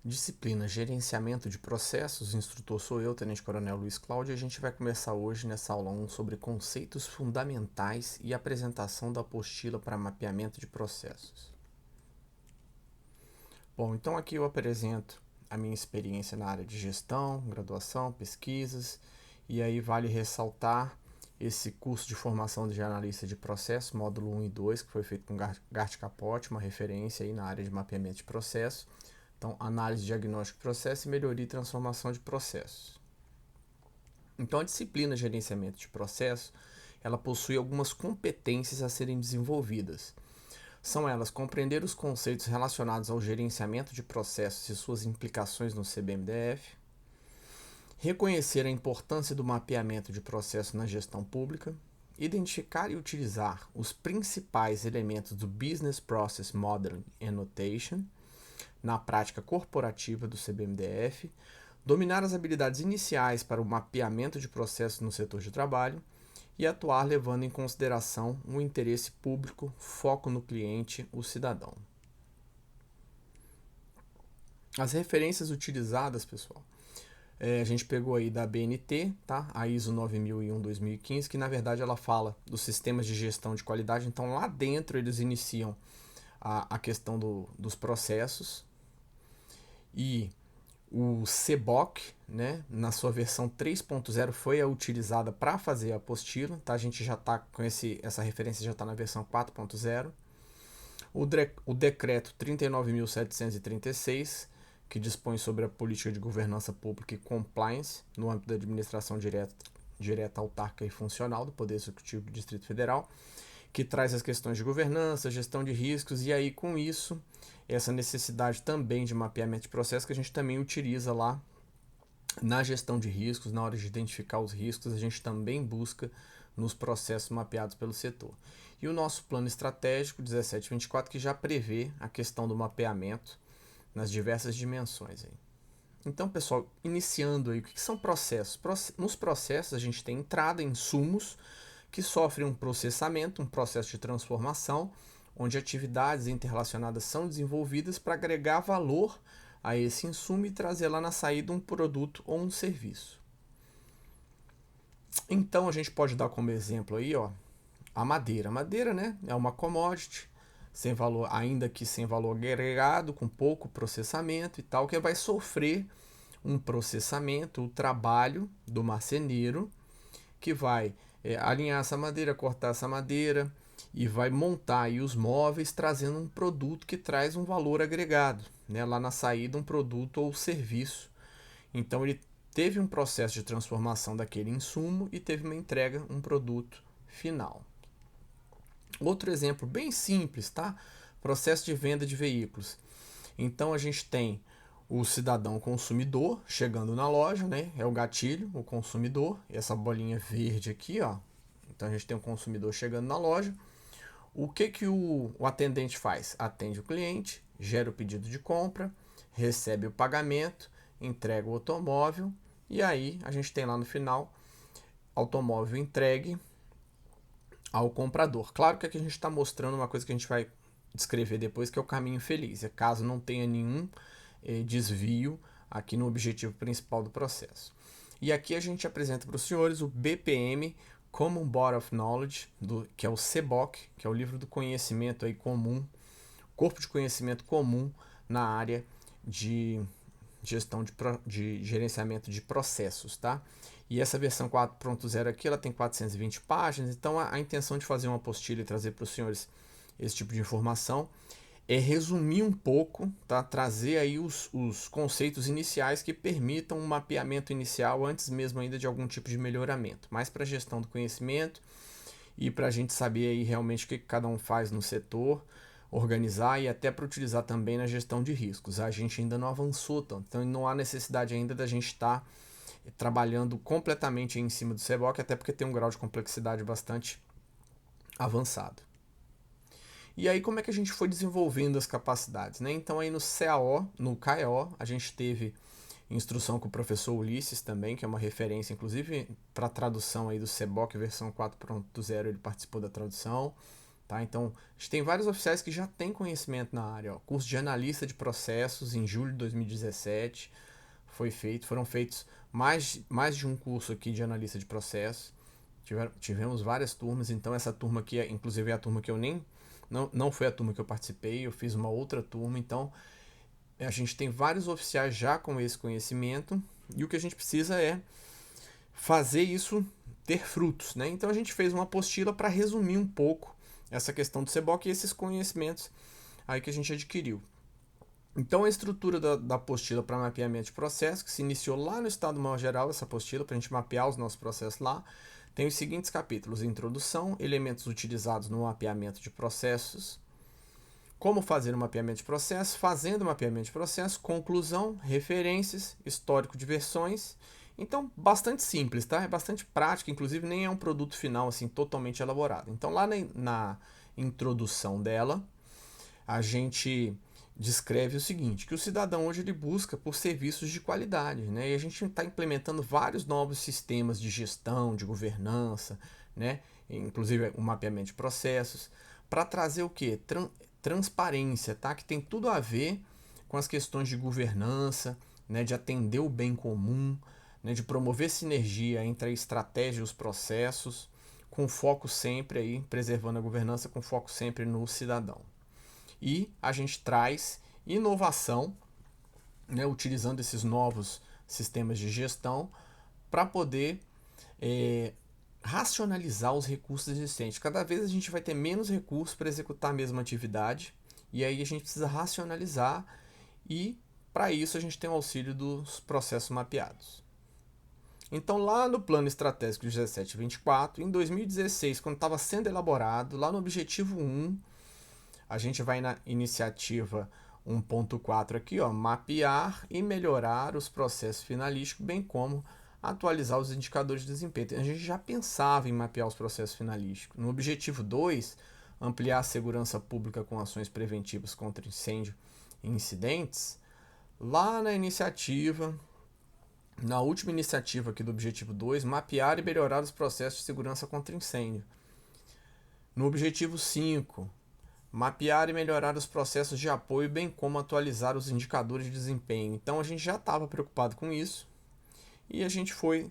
Disciplina Gerenciamento de Processos, instrutor sou eu, Tenente Coronel Luiz Cláudio, e a gente vai começar hoje nessa aula 1 sobre conceitos fundamentais e apresentação da apostila para mapeamento de processos. Bom, então aqui eu apresento a minha experiência na área de gestão, graduação, pesquisas, e aí vale ressaltar esse curso de formação de analista de processos, módulo 1 e 2, que foi feito com Gart Capote, uma referência aí na área de mapeamento de processos. Então, análise, diagnóstico de processo e melhoria e transformação de processos. Então, a disciplina gerenciamento de processo, ela possui algumas competências a serem desenvolvidas. São elas compreender os conceitos relacionados ao gerenciamento de processos e suas implicações no CBMDF, reconhecer a importância do mapeamento de processos na gestão pública, identificar e utilizar os principais elementos do Business Process Modeling and Notation na prática corporativa do CBMDF, dominar as habilidades iniciais para o mapeamento de processos no setor de trabalho e atuar levando em consideração o interesse público, foco no cliente, o cidadão. As referências utilizadas, pessoal, a gente pegou aí da BNT, tá? A ISO 9001-2015, que na verdade ela fala dos sistemas de gestão de qualidade, então lá dentro eles iniciam a questão dos processos, e o CBOC, né, na sua versão 3.0 foi a utilizada para fazer a apostila, tá? A gente já está com essa referência, já está na versão 4.0. O decreto 39.736, que dispõe sobre a política de governança pública e compliance no âmbito da administração direta autárquica e funcional do Poder Executivo do Distrito Federal, que traz as questões de governança, gestão de riscos, e aí com isso, essa necessidade também de mapeamento de processo que a gente também utiliza lá na gestão de riscos, na hora de identificar os riscos, a gente também busca nos processos mapeados pelo setor. E o nosso plano estratégico 1724, que já prevê a questão do mapeamento nas diversas dimensões aí. Então, pessoal, iniciando aí, o que são processos? Nos processos a gente tem entrada, insumos, que sofrem um processamento, um processo de transformação, onde atividades interrelacionadas são desenvolvidas para agregar valor a esse insumo e trazer lá na saída um produto ou um serviço. Então a gente pode dar como exemplo aí, ó, a madeira. A madeira, né, é uma commodity sem valor, ainda que sem valor agregado, com pouco processamento e tal, que vai sofrer um processamento, o trabalho do marceneiro, que vai alinhar essa madeira, cortar essa madeira e vai montar aí os móveis, trazendo um produto que traz um valor agregado, né? Lá na saída um produto ou serviço. Então ele teve um processo de transformação daquele insumo e teve uma entrega, um produto final. Outro exemplo bem simples, tá? Processo de venda de veículos. Então a gente tem o cidadão consumidor chegando na loja, né? É o gatilho, o consumidor, essa bolinha verde aqui, ó. Então a gente tem o consumidor chegando na loja. O que o atendente faz? Atende o cliente, gera o pedido de compra, recebe o pagamento, entrega o automóvel e aí a gente tem lá no final automóvel entregue ao comprador. Claro que aqui a gente está mostrando uma coisa que a gente vai descrever depois, que é o caminho feliz, é caso não tenha nenhum desvio aqui no objetivo principal do processo. E aqui a gente apresenta para os senhores o BPM, Common Body of Knowledge, que é o CBOC, que é o livro do conhecimento aí comum, corpo de conhecimento comum na área de gestão de gerenciamento de processos, tá? E essa versão 4.0 aqui, ela tem 420 páginas, então a intenção de fazer uma apostila e trazer para os senhores esse tipo de informação é resumir um pouco, tá? Trazer aí os conceitos iniciais que permitam um mapeamento inicial antes mesmo ainda de algum tipo de melhoramento, mais para a gestão do conhecimento e para a gente saber aí realmente o que cada um faz no setor, organizar e até para utilizar também na gestão de riscos. A gente ainda não avançou tanto, então não há necessidade ainda da gente estar trabalhando completamente em cima do CBOC, até porque tem um grau de complexidade bastante avançado. E aí como é que a gente foi desenvolvendo as capacidades, né? Então aí no CAO, no KO, a gente teve instrução com o professor Ulisses também, que é uma referência, inclusive, para a tradução aí do CBOC versão 4.0, ele participou da tradução. Tá? Então, a gente tem vários oficiais que já têm conhecimento na área. Ó. Curso de analista de processos em julho de 2017 foram feitos mais de um curso aqui de analista de processos. Tivemos várias turmas, então essa turma aqui, inclusive é a turma que eu não foi a turma que eu participei, eu fiz uma outra turma, então a gente tem vários oficiais já com esse conhecimento e o que a gente precisa é fazer isso ter frutos, né? Então a gente fez uma apostila para resumir um pouco essa questão do CBOC e esses conhecimentos aí que a gente adquiriu. Então a estrutura da apostila para mapeamento de processos, que se iniciou lá no Estado-Maior Geral, essa apostila, para a gente mapear os nossos processos lá, tem os seguintes capítulos: introdução, elementos utilizados no mapeamento de processos, como fazer um mapeamento de processo, fazendo um mapeamento de processo, conclusão, referências, histórico de versões. Então, bastante simples, tá? É bastante prático, inclusive nem é um produto final assim totalmente elaborado. Então, lá na introdução dela, a gente descreve o seguinte, que o cidadão hoje ele busca por serviços de qualidade, né? E a gente está implementando vários novos sistemas de gestão, de governança, né? Inclusive o mapeamento de processos, para trazer o quê? Transparência, tá? Que tem tudo a ver com as questões de governança, né? De atender o bem comum, né? De promover sinergia entre a estratégia e os processos, com foco sempre aí, preservando a governança, com foco sempre no cidadão. E a gente traz inovação, né, utilizando esses novos sistemas de gestão para poder racionalizar os recursos existentes. Cada vez a gente vai ter menos recursos para executar a mesma atividade e aí a gente precisa racionalizar e para isso a gente tem o auxílio dos processos mapeados. Então lá no plano estratégico de 1724, em 2016, quando estava sendo elaborado, lá no objetivo 1, a gente vai na iniciativa 1.4 aqui, ó, mapear e melhorar os processos finalísticos, bem como atualizar os indicadores de desempenho. A gente já pensava em mapear os processos finalísticos. No objetivo 2, ampliar a segurança pública com ações preventivas contra incêndio e incidentes. Lá na iniciativa, na última iniciativa aqui do objetivo 2, mapear e melhorar os processos de segurança contra incêndio. No objetivo 5, mapear e melhorar os processos de apoio, bem como atualizar os indicadores de desempenho. Então a gente já estava preocupado com isso e a gente foi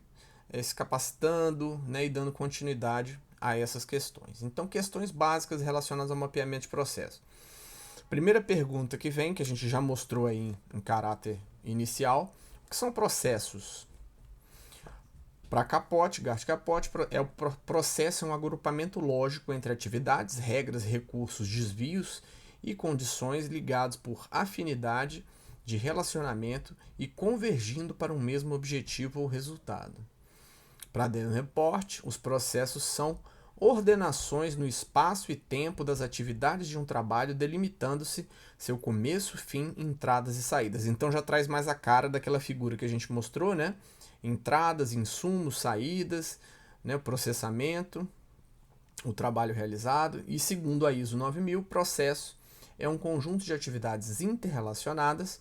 se capacitando, né, e dando continuidade a essas questões. Então, questões básicas relacionadas ao mapeamento de processo. Primeira pergunta que vem, que a gente já mostrou aí em caráter inicial, o que são processos? Para capote, gasto capote, o processo é um agrupamento lógico entre atividades, regras, recursos, desvios e condições ligados por afinidade de relacionamento e convergindo para um mesmo objetivo ou resultado. Para dentro do reporte, os processos são ordenações no espaço e tempo das atividades de um trabalho, delimitando-se seu começo, fim, entradas e saídas. Então já traz mais a cara daquela figura que a gente mostrou, né? Entradas, insumos, saídas, né? O processamento, o trabalho realizado. E segundo a ISO 9000, processo é um conjunto de atividades interrelacionadas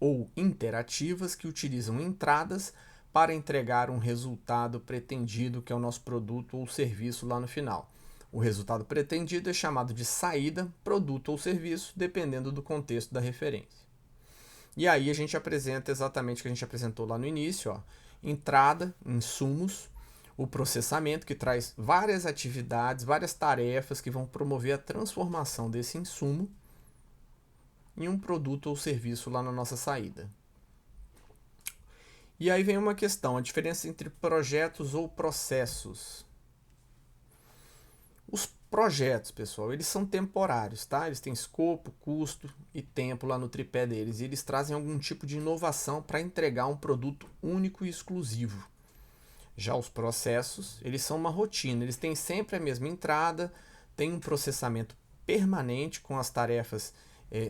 ou interativas que utilizam entradas para entregar um resultado pretendido, que é o nosso produto ou serviço lá no final. O resultado pretendido é chamado de saída, produto ou serviço, dependendo do contexto da referência. E aí a gente apresenta exatamente o que a gente apresentou lá no início, ó. Entrada, insumos, o processamento, que traz várias atividades, várias tarefas que vão promover a transformação desse insumo em um produto ou serviço lá na nossa saída. E aí vem uma questão, a diferença entre projetos ou processos. Os projetos, pessoal, eles são temporários, tá? Eles têm escopo, custo e tempo lá no tripé deles. E eles trazem algum tipo de inovação para entregar um produto único e exclusivo. Já os processos, eles são uma rotina, eles têm sempre a mesma entrada, tem um processamento permanente com as tarefas,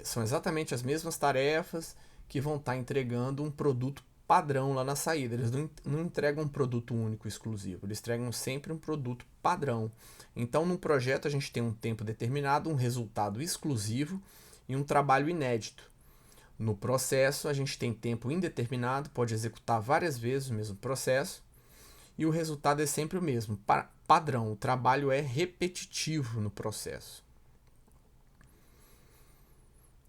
são exatamente as mesmas tarefas que vão estar entregando um produto padrão lá na saída. Eles não entregam um produto único exclusivo, eles entregam sempre um produto padrão. Então, num projeto, a gente tem um tempo determinado, um resultado exclusivo e um trabalho inédito. No processo, a gente tem tempo indeterminado, pode executar várias vezes o mesmo processo e o resultado é sempre o mesmo, padrão. O trabalho é repetitivo no processo.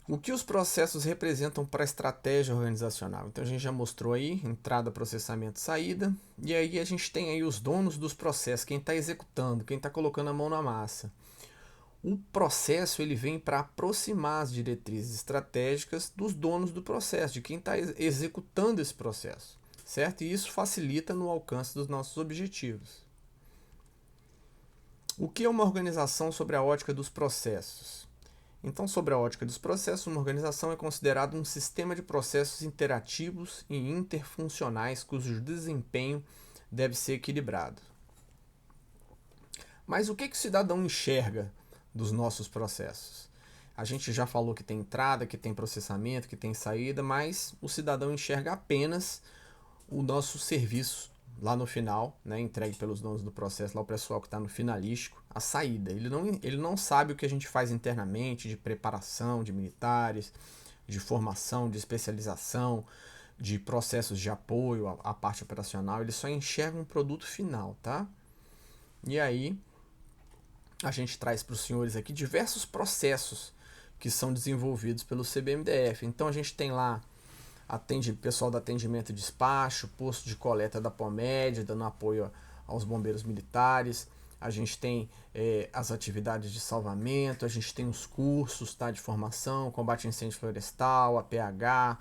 O que os processos representam para a estratégia organizacional? Então a gente já mostrou aí entrada, processamento, saída, e aí a gente tem aí os donos dos processos, quem está executando, quem está colocando a mão na massa. O processo ele vem para aproximar as diretrizes estratégicas dos donos do processo, de quem está executando esse processo, certo? E isso facilita no alcance dos nossos objetivos. O que é uma organização sobre a ótica dos processos? Então, sobre a ótica dos processos, uma organização é considerada um sistema de processos interativos e interfuncionais cujo desempenho deve ser equilibrado. Mas o que o cidadão enxerga dos nossos processos? A gente já falou que tem entrada, que tem processamento, que tem saída, mas o cidadão enxerga apenas o nosso serviço lá no final, né, entregue pelos donos do processo, lá o pessoal que está no finalístico, a saída. Ele não sabe o que a gente faz internamente de preparação de militares, de formação, de especialização, de processos de apoio à parte operacional. Ele só enxerga um produto final, tá? E aí a gente traz para os senhores aqui diversos processos que são desenvolvidos pelo CBMDF. Então a gente tem lá pessoal do atendimento e despacho, posto de coleta da POMED, dando apoio aos bombeiros militares. A gente tem as atividades de salvamento, a gente tem os cursos, tá, de formação, combate a incêndio florestal, APH,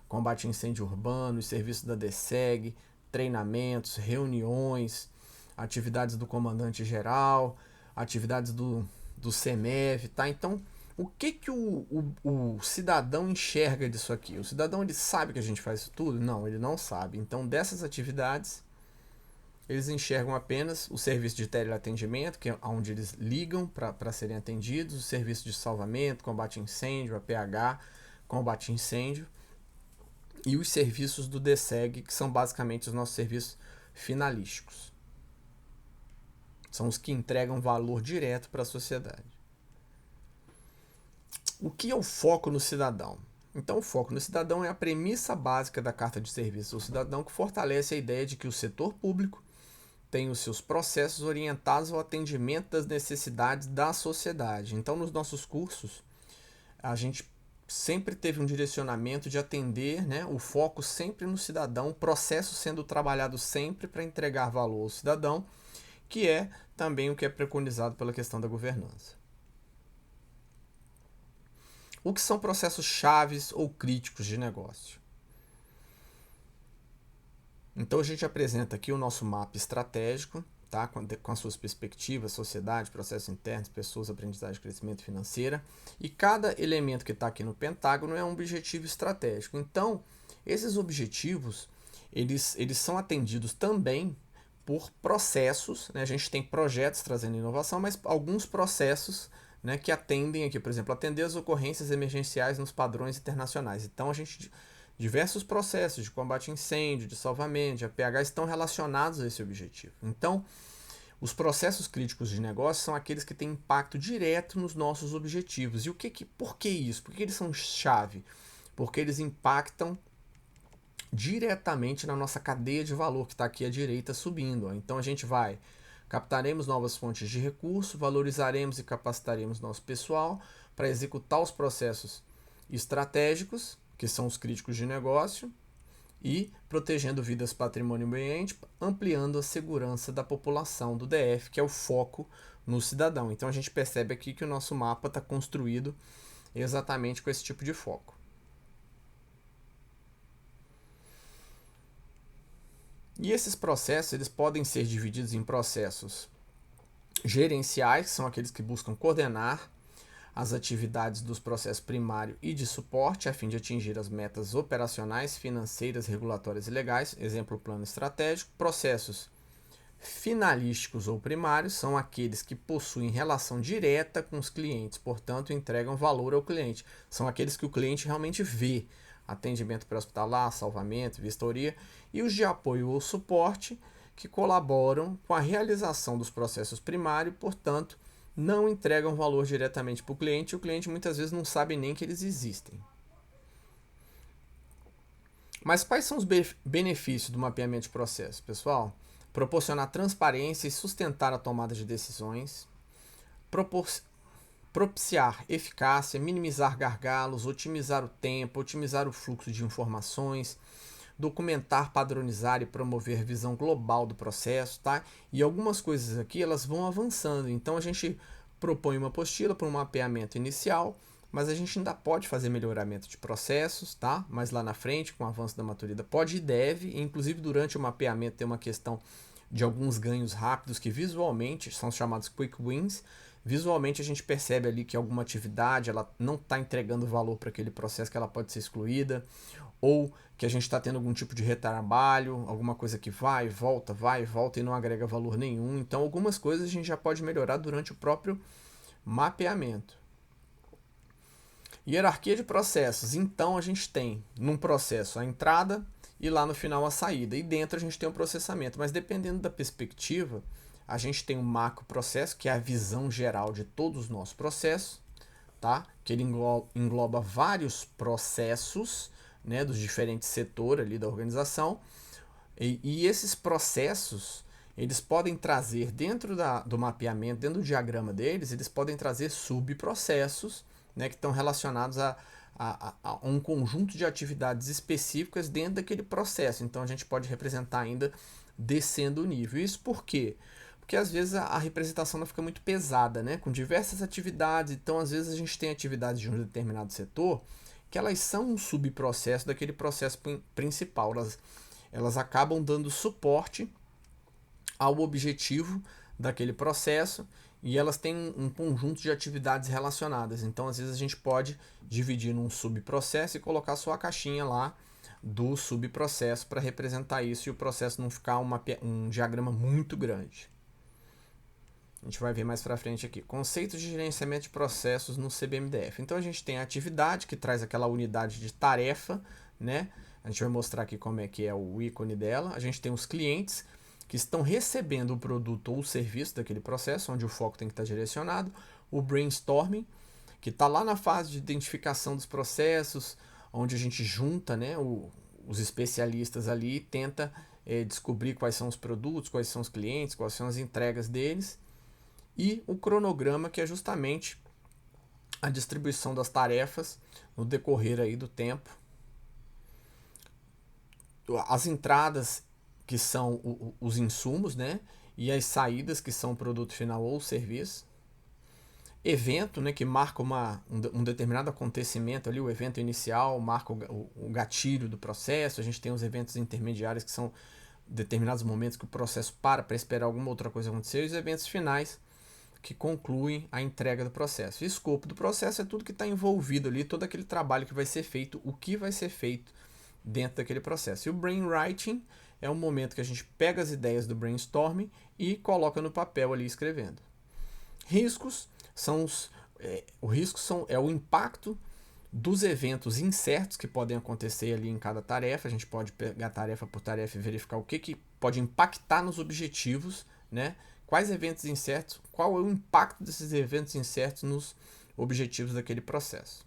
combate a incêndio urbano, os serviços da DSEG, treinamentos, reuniões, atividades do comandante-geral, atividades do CEMEV, tá? Então, o que o cidadão enxerga disso aqui? O cidadão ele sabe que a gente faz isso tudo? Não, ele não sabe. Então, dessas atividades, eles enxergam apenas o serviço de teleatendimento, que é onde eles ligam para serem atendidos, o serviço de salvamento, combate a incêndio, APH, combate a incêndio, e os serviços do DSEG, que são basicamente os nossos serviços finalísticos. São os que entregam valor direto para a sociedade. O que é o foco no cidadão? Então, o foco no cidadão é a premissa básica da Carta de Serviço ao Cidadão, que fortalece a ideia de que o setor público tem os seus processos orientados ao atendimento das necessidades da sociedade. Então, nos nossos cursos, a gente sempre teve um direcionamento de atender, né, o foco sempre no cidadão, o processo sendo trabalhado sempre para entregar valor ao cidadão, que é também o que é preconizado pela questão da governança. O que são processos chaves ou críticos de negócio? Então a gente apresenta aqui o nosso mapa estratégico, tá? Com as suas perspectivas, sociedade, processos internos, pessoas, aprendizagem, crescimento financeira. E cada elemento que está aqui no pentágono é um objetivo estratégico. Então, esses objetivos, eles são atendidos também por processos, né? A gente tem projetos trazendo inovação, mas alguns processos, né, que atendem aqui, por exemplo, atender as ocorrências emergenciais nos padrões internacionais. Então, diversos processos de combate a incêndio, de salvamento, de APH estão relacionados a esse objetivo. Então, os processos críticos de negócio são aqueles que têm impacto direto nos nossos objetivos. E por que isso? Por que eles são chave? Porque eles impactam diretamente na nossa cadeia de valor, que está aqui à direita subindo. Então, a gente captaremos novas fontes de recurso, valorizaremos e capacitaremos nosso pessoal para executar os processos estratégicos, que são os críticos de negócio, e protegendo vidas, patrimônio e meio ambiente, ampliando a segurança da população do DF, que é o foco no cidadão. Então a gente percebe aqui que o nosso mapa está construído exatamente com esse tipo de foco. E esses processos eles podem ser divididos em processos gerenciais, que são aqueles que buscam coordenar as atividades dos processos primário e de suporte a fim de atingir as metas operacionais, financeiras, regulatórias e legais, exemplo, plano estratégico. Processos finalísticos ou primários são aqueles que possuem relação direta com os clientes, portanto, entregam valor ao cliente. São aqueles que o cliente realmente vê, atendimento pré-hospitalar, salvamento, vistoria, e os de apoio ou suporte, que colaboram com a realização dos processos primários, portanto, não entregam valor diretamente para o cliente, e o cliente muitas vezes não sabe nem que eles existem. Mas quais são os benefícios do mapeamento de processo, pessoal? Proporcionar transparência e sustentar a tomada de decisões, propiciar eficácia, minimizar gargalos, otimizar o tempo, otimizar o fluxo de informações, documentar, padronizar e promover visão global do processo, tá? E algumas coisas aqui elas vão avançando. Então a gente propõe uma apostila para um mapeamento inicial, mas a gente ainda pode fazer melhoramento de processos, tá? Mas lá na frente, com o avanço da maturidade, pode e deve, inclusive durante o mapeamento tem uma questão de alguns ganhos rápidos que visualmente são chamados quick wins. Visualmente a gente percebe ali que alguma atividade ela não está entregando valor para aquele processo, que ela pode ser excluída, ou que a gente está tendo algum tipo de retrabalho, alguma coisa que vai e volta e não agrega valor nenhum. Então algumas coisas a gente já pode melhorar durante o próprio mapeamento. Hierarquia de processos. Então a gente tem num processo a entrada e lá no final a saída. E dentro a gente tem o processamento. Mas dependendo da perspectiva, a gente tem um macro processo, que é a visão geral de todos os nossos processos, tá? Que ele engloba vários processos, né, dos diferentes setores ali da organização. E esses processos, eles podem trazer dentro do mapeamento, dentro do diagrama deles, eles podem trazer subprocessos, né, que estão relacionados a um conjunto de atividades específicas dentro daquele processo. Então a gente pode representar ainda descendo o nível. Isso por quê? Porque às vezes a representação não fica muito pesada, né, com diversas atividades. Então às vezes a gente tem atividades de um determinado setor que elas são um subprocesso daquele processo principal. Elas acabam dando suporte ao objetivo daquele processo e elas têm um conjunto de atividades relacionadas. Então, às vezes, a gente pode dividir num subprocesso e colocar só a caixinha lá do subprocesso para representar isso e o processo não ficar um diagrama muito grande. A gente vai ver mais para frente aqui. Conceitos de gerenciamento de processos no CBMDF. Então, a gente tem a atividade, que traz aquela unidade de tarefa, né? A gente vai mostrar aqui como é que é o ícone dela. A gente tem os clientes, que estão recebendo o produto ou o serviço daquele processo, onde o foco tem que estar direcionado. O brainstorming, que está lá na fase de identificação dos processos, onde a gente junta, né, os especialistas ali e tenta descobrir quais são os produtos, quais são os clientes, quais são as entregas deles. E o cronograma, que é justamente a distribuição das tarefas no decorrer aí do tempo. As entradas, que são os insumos, né? E as saídas, que são o produto final ou serviço. Evento, né, que marca um determinado acontecimento ali, o evento inicial marca o gatilho do processo. A gente tem os eventos intermediários, que são determinados momentos que o processo para esperar alguma outra coisa acontecer, e os eventos finais, que concluem a entrega do processo. E escopo do processo é tudo que está envolvido ali, todo aquele trabalho que vai ser feito, o que vai ser feito dentro daquele processo. E o brainwriting é um momento que a gente pega as ideias do brainstorming e coloca no papel ali escrevendo. Riscos são é o impacto dos eventos incertos que podem acontecer ali em cada tarefa. A gente pode pegar tarefa por tarefa e verificar o que pode impactar nos objetivos, né? Quais eventos incertos, qual é o impacto desses eventos incertos nos objetivos daquele processo.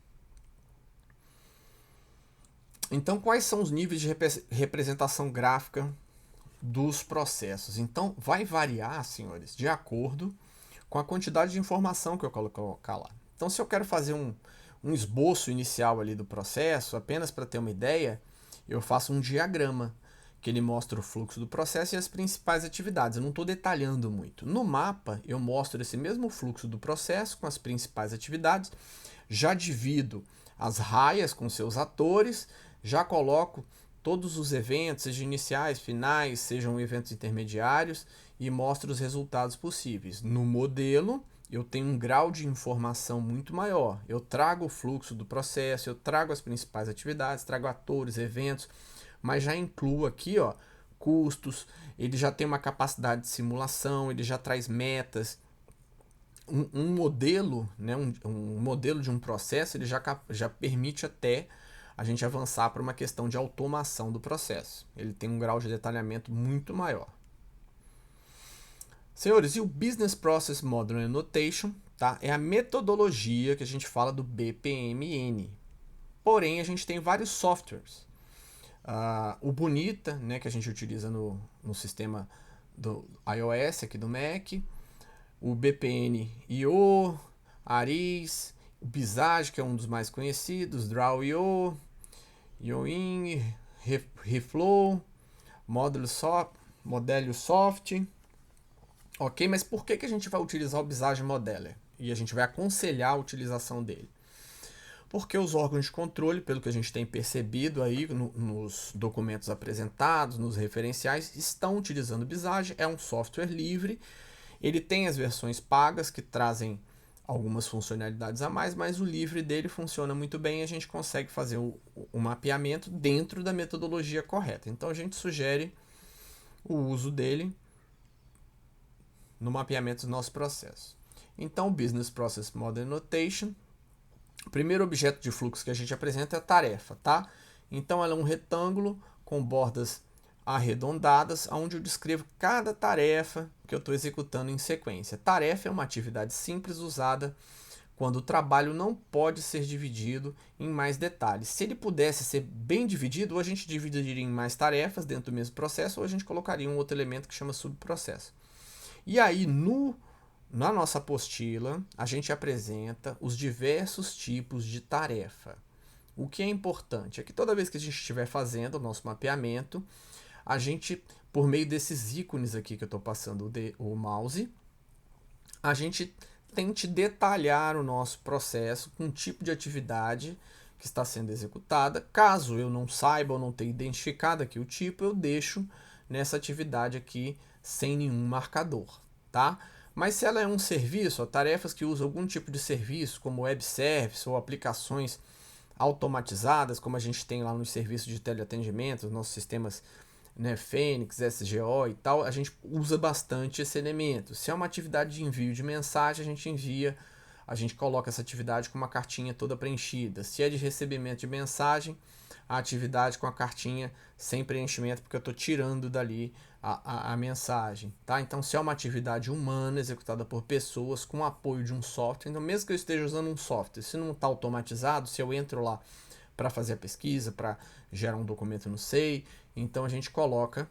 Então, quais são os níveis de representação gráfica dos processos? Então, vai variar, senhores, de acordo com a quantidade de informação que eu colocar lá. Então, se eu quero fazer um esboço inicial ali do processo, apenas para ter uma ideia, eu faço um diagrama, que ele mostra o fluxo do processo e as principais atividades. Eu não estou detalhando muito. No mapa, eu mostro esse mesmo fluxo do processo com as principais atividades, já divido as raias com seus atores, já coloco todos os eventos, sejam iniciais, finais, sejam eventos intermediários, e mostro os resultados possíveis. No modelo, eu tenho um grau de informação muito maior. Eu trago o fluxo do processo, eu trago as principais atividades, trago atores, eventos, mas já incluo aqui, ó, custos, ele já tem uma capacidade de simulação, ele já traz metas. Um modelo, né, um modelo de um processo, ele já permite até a gente avançar para uma questão de automação do processo. Ele tem um grau de detalhamento muito maior. Senhores, e o Business Process Model Annotation, tá? É a metodologia que a gente fala do BPMN. Porém, a gente tem vários softwares. O Bonita, né, que a gente utiliza no sistema do iOS aqui do Mac, o BPN-IO, Aris, o Visage, que é um dos mais conhecidos, Draw.io, Yoin, Reflow, Model Soft. Ok, mas por que a gente vai utilizar o Visage Modeler? E a gente vai aconselhar a utilização dele? Porque os órgãos de controle, pelo que a gente tem percebido aí nos documentos apresentados, nos referenciais, estão utilizando o Visage. É um software livre, ele tem as versões pagas que trazem algumas funcionalidades a mais, mas o livre dele funciona muito bem e a gente consegue fazer o mapeamento dentro da metodologia correta. Então a gente sugere o uso dele no mapeamento dos nossos processos. Então, Business Process Model Notation, o primeiro objeto de fluxo que a gente apresenta é a tarefa, tá? Então ela é um retângulo com bordas arredondadas, onde eu descrevo cada tarefa que eu estou executando em sequência. Tarefa é uma atividade simples usada quando o trabalho não pode ser dividido em mais detalhes. Se ele pudesse ser bem dividido, ou a gente dividiria em mais tarefas dentro do mesmo processo, ou a gente colocaria um outro elemento que chama subprocesso. E aí, na nossa apostila, a gente apresenta os diversos tipos de tarefa. O que é importante é que toda vez que a gente estiver fazendo o nosso mapeamento, a gente, por meio desses ícones aqui que eu estou passando o mouse, a gente tente detalhar o nosso processo com o tipo de atividade que está sendo executada. Caso eu não saiba ou não tenha identificado aqui o tipo, eu deixo nessa atividade aqui sem nenhum marcador, tá? Mas se ela é um serviço, tarefas que usam algum tipo de serviço, como web service ou aplicações automatizadas, como a gente tem lá nos serviços de teleatendimento, nossos sistemas, né, Fênix, SGO e tal, a gente usa bastante esse elemento. Se é uma atividade de envio de mensagem, a gente coloca essa atividade com uma cartinha toda preenchida. Se é de recebimento de mensagem, a atividade com a cartinha sem preenchimento, porque eu estou tirando dali a mensagem. Tá? Então, se é uma atividade humana executada por pessoas com apoio de um software, então mesmo que eu esteja usando um software, se não está automatizado, se eu entro lá para fazer a pesquisa, para gerar um documento no SEI, então a gente coloca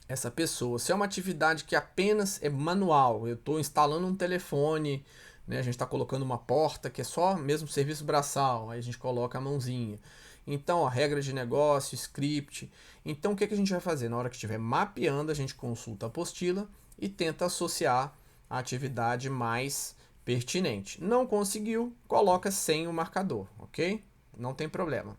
essa pessoa. Se é uma atividade que apenas é manual, eu estou instalando um telefone, né, a gente está colocando uma porta que é só mesmo serviço braçal, aí a gente coloca a mãozinha. Então, a regra de negócio, script. Então, o que a gente vai fazer? Na hora que estiver mapeando, a gente consulta a apostila e tenta associar a atividade mais pertinente. Não conseguiu, coloca sem o marcador, ok? Não tem problema.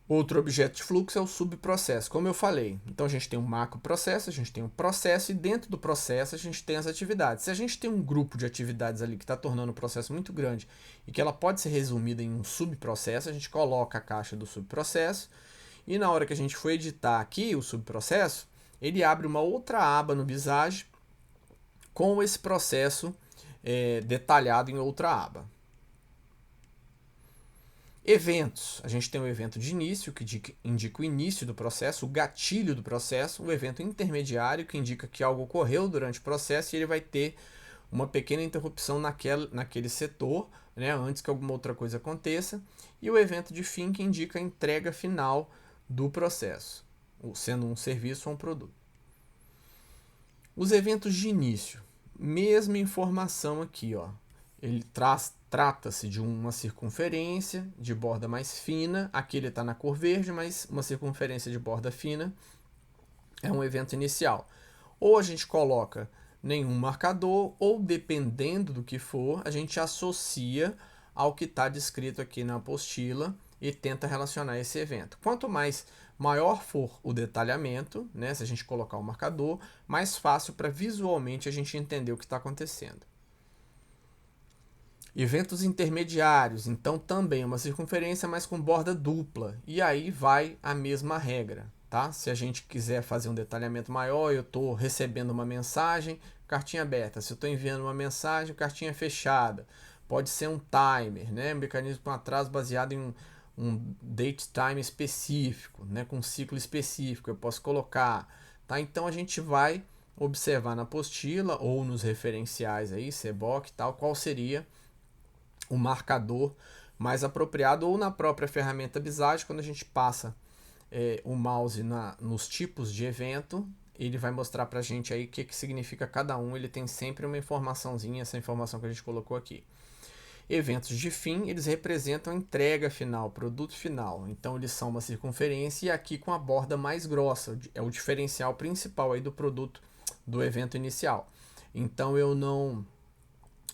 Outro objeto de fluxo é o subprocesso, como eu falei. Então a gente tem um macroprocesso, a gente tem um processo e dentro do processo a gente tem as atividades. Se a gente tem um grupo de atividades ali que está tornando o processo muito grande e que ela pode ser resumida em um subprocesso, a gente coloca a caixa do subprocesso e na hora que a gente for editar aqui o subprocesso, ele abre uma outra aba no Visage com esse processo detalhado em outra aba. Eventos. A gente tem o evento de início, que indica o início do processo, o gatilho do processo, o evento intermediário, que indica que algo ocorreu durante o processo e ele vai ter uma pequena interrupção naquele setor, né, antes que alguma outra coisa aconteça, e o evento de fim, que indica a entrega final do processo, sendo um serviço ou um produto. Os eventos de início, mesma informação aqui, ó. Ele trata-se de uma circunferência de borda mais fina. Aqui ele está na cor verde, mas uma circunferência de borda fina é um evento inicial. Ou a gente coloca nenhum marcador, ou dependendo do que for, a gente associa ao que está descrito aqui na apostila e tenta relacionar esse evento. Quanto maior for o detalhamento, né, se a gente colocar o marcador, mais fácil para visualmente a gente entender o que está acontecendo. Eventos intermediários, então também uma circunferência, mas com borda dupla. E aí vai a mesma regra, tá? Se a gente quiser fazer um detalhamento maior, eu estou recebendo uma mensagem, cartinha aberta. Se eu estou enviando uma mensagem, cartinha fechada. Pode ser um timer, né? Um mecanismo com atraso baseado em um date time específico, né? Com um ciclo específico, eu posso colocar. Tá? Então a gente vai observar na apostila ou nos referenciais aí, CBOK e tal, qual seria o marcador mais apropriado, ou na própria ferramenta Visage, quando a gente passa o mouse nos tipos de evento, ele vai mostrar pra gente aí o que significa cada um. Ele tem sempre uma informaçãozinha, essa informação que a gente colocou aqui. Eventos de fim, eles representam a entrega final, produto final. Então, eles são uma circunferência e aqui com a borda mais grossa. É o diferencial principal aí do produto do evento inicial. Então,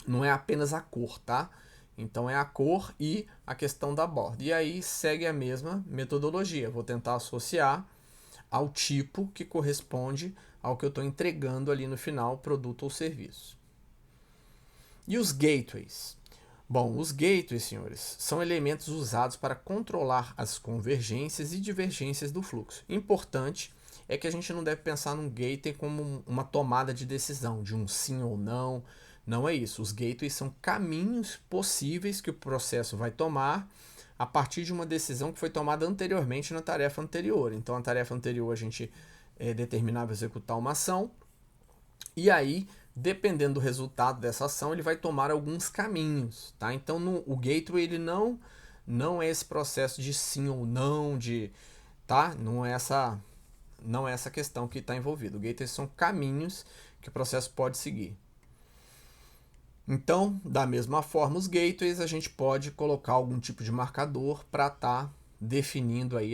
não é apenas a cor, tá? Então, é a cor e a questão da borda. E aí, segue a mesma metodologia. Vou tentar associar ao tipo que corresponde ao que eu estou entregando ali no final, produto ou serviço. E os gateways? Bom, os gateways, senhores, são elementos usados para controlar as convergências e divergências do fluxo. Importante é que a gente não deve pensar num gateway como uma tomada de decisão, de um sim ou não. Não é isso. Os gateways são caminhos possíveis que o processo vai tomar a partir de uma decisão que foi tomada anteriormente na tarefa anterior. Então, a tarefa anterior a gente determinava executar uma ação, e aí, dependendo do resultado dessa ação, ele vai tomar alguns caminhos, tá? Então, o gateway ele não é esse processo de sim ou não, tá? Não é essa questão que está envolvida. O gateway são caminhos que o processo pode seguir. Então, da mesma forma, os gateways a gente pode colocar algum tipo de marcador para estar definindo aí,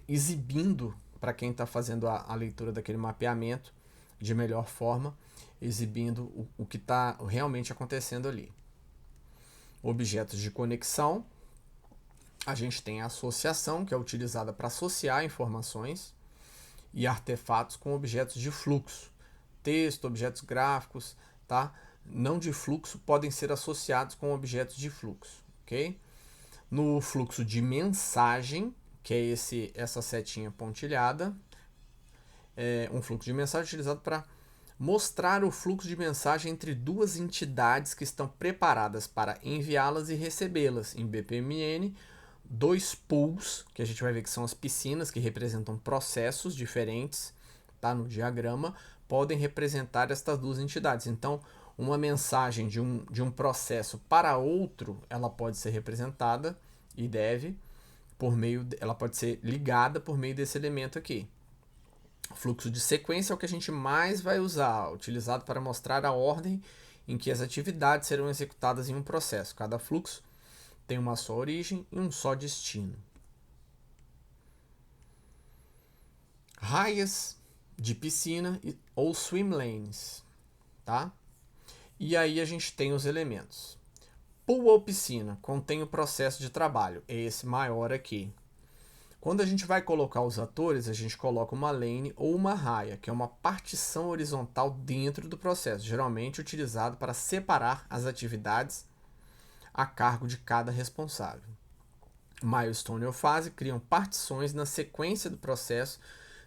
exibindo para quem está fazendo a leitura daquele mapeamento de melhor forma, exibindo o que está realmente acontecendo ali. Objetos de conexão, a gente tem a associação, que é utilizada para associar informações, e artefatos com objetos de fluxo, texto, objetos gráficos, tá? Não de fluxo podem ser associados com objetos de fluxo, ok? No fluxo de mensagem, que é essa setinha pontilhada, é um fluxo de mensagem utilizado para mostrar o fluxo de mensagem entre duas entidades que estão preparadas para enviá-las e recebê-las em BPMN. Dois pools, que a gente vai ver que são as piscinas, que representam processos diferentes, tá? No diagrama, podem representar estas duas entidades. Então, uma mensagem de um processo para outro, ela pode ser representada e ela pode ser ligada por meio desse elemento aqui. O fluxo de sequência é o que a gente mais vai usar, utilizado para mostrar a ordem em que as atividades serão executadas em um processo. Cada fluxo tem uma só origem e um só destino. Raias de piscina ou swim lanes, tá? E aí a gente tem os elementos. Pool ou piscina contém o processo de trabalho, é esse maior aqui. Quando a gente vai colocar os atores, a gente coloca uma lane ou uma raia, que é uma partição horizontal dentro do processo, geralmente utilizado para separar as atividades a cargo de cada responsável. Milestone ou fase criam partições na sequência do processo,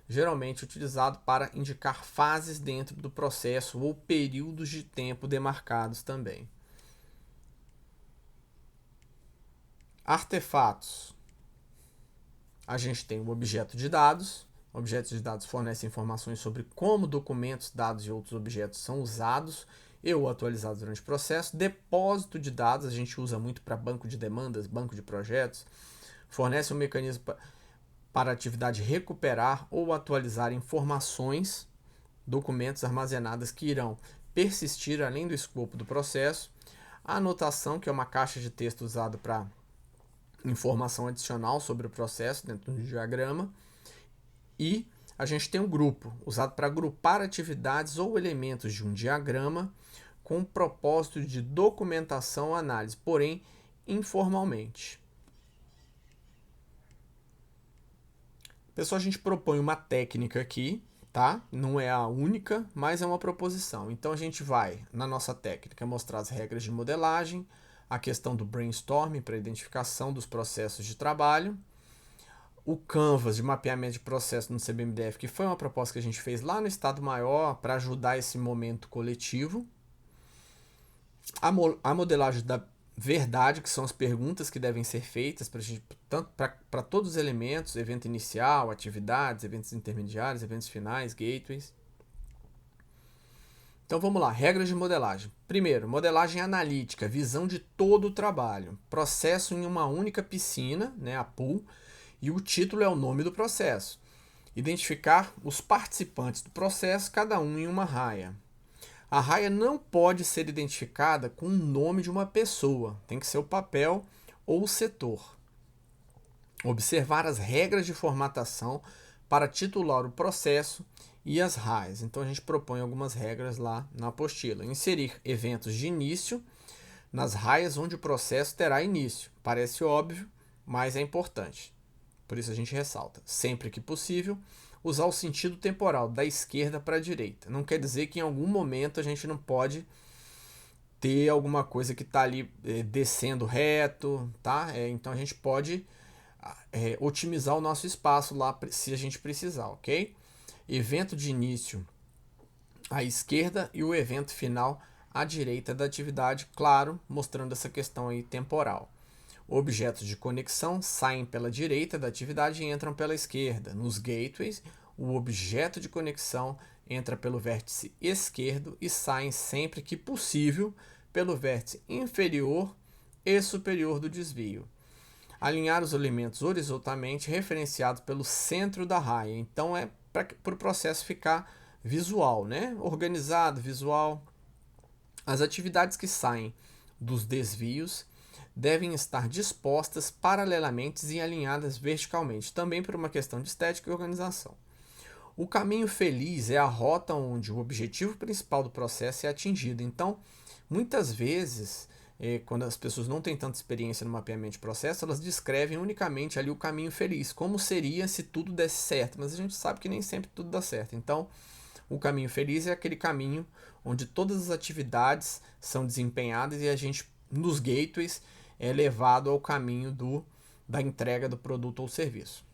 geralmente utilizado para indicar fases dentro do processo ou períodos de tempo demarcados também. Artefatos. A gente tem o objeto de dados. Objetos de dados fornecem informações sobre como documentos, dados e outros objetos são usados ou atualizados durante o processo. Depósito de dados, a gente usa muito para banco de demandas, banco de projetos. Fornece um mecanismo para a atividade recuperar ou atualizar informações, documentos armazenadas que irão persistir além do escopo do processo. A anotação, que é uma caixa de texto usada para informação adicional sobre o processo dentro do diagrama. E a gente tem um grupo, usado para agrupar atividades ou elementos de um diagrama com o propósito de documentação ou análise, porém informalmente. Pessoal, a gente propõe uma técnica aqui, tá? Não é a única, mas é uma proposição. Então a gente vai, na nossa técnica, mostrar as regras de modelagem, a questão do brainstorming para identificação dos processos de trabalho, o Canvas de mapeamento de processo no CBMDF, que foi uma proposta que a gente fez lá no Estado Maior para ajudar esse momento coletivo, a modelagem da verdade, que são as perguntas que devem ser feitas para todos os elementos, evento inicial, atividades, eventos intermediários, eventos finais, gateways. Então vamos lá, regras de modelagem. Primeiro, modelagem analítica, visão de todo o trabalho. Processo em uma única piscina, né, a pool, e o título é o nome do processo. Identificar os participantes do processo, cada um em uma raia. A raia não pode ser identificada com o nome de uma pessoa, tem que ser o papel ou o setor. Observar as regras de formatação para titular o processo e as raias. Então a gente propõe algumas regras lá na apostila. Inserir eventos de início nas raias onde o processo terá início. Parece óbvio, mas é importante. Por isso a gente ressalta. Sempre que possível, usar o sentido temporal da esquerda para a direita. Não quer dizer que em algum momento a gente não pode ter alguma coisa que está ali descendo reto, tá? Então a gente pode otimizar o nosso espaço lá se a gente precisar, ok? Evento de início à esquerda e o evento final à direita da atividade, claro, mostrando essa questão aí temporal. Objetos de conexão saem pela direita da atividade e entram pela esquerda. Nos gateways, o objeto de conexão entra pelo vértice esquerdo e sai sempre que possível pelo vértice inferior e superior do desvio. Alinhar os elementos horizontalmente referenciados pelo centro da raia. Então é para o processo ficar visual, né? Organizado, visual. As atividades que saem dos desvios devem estar dispostas paralelamente e alinhadas verticalmente, também por uma questão de estética e organização. O caminho feliz é a rota onde o objetivo principal do processo é atingido. Então, muitas vezes, quando as pessoas não têm tanta experiência no mapeamento de processo, elas descrevem unicamente ali o caminho feliz, como seria se tudo desse certo, mas a gente sabe que nem sempre tudo dá certo. Então, o caminho feliz é aquele caminho onde todas as atividades são desempenhadas e a gente, nos gateways, é levado ao caminho da entrega do produto ou serviço.